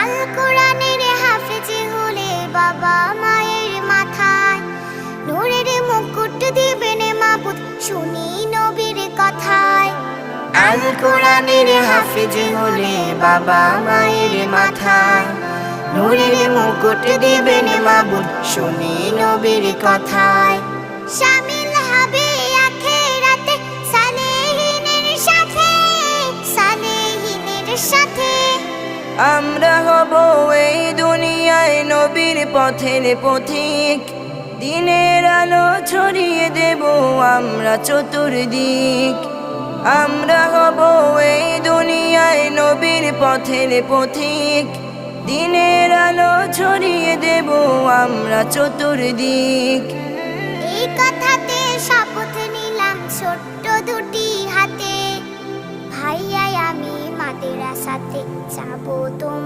আল কোরআনের হাফেজ হলে বাবা মায়ের মাথায় নূরের মুকুট দিবেন মাবুদ শুনি নবীর কথায়। আল কোরআনের হাফেজ হলে বাবা মায়ের মাথায় নূরের মুকুট দিবেন মাবুদ শুনি নবীর কথায়। শামিল হবে আখিরাতে সালেহিনের সাথে, সালেহিনের সাথে। আমরা হব এই দুনিয়ায় নবীর পথের পথিক, দিনের আলো ছড়িয়ে দেব আমরা চতুর্দিক। আমরা হব এই দুনিয়ায় নবীর পথের পথিক, দিনের আলো ছড়িয়ে দেব আমরা চতুর্দিক। এই কথাতে শপথ নিলাম ছোট্ট দুটি হাতে, ভাইয়া আমি মাদ্রাসাতে যাব তোমার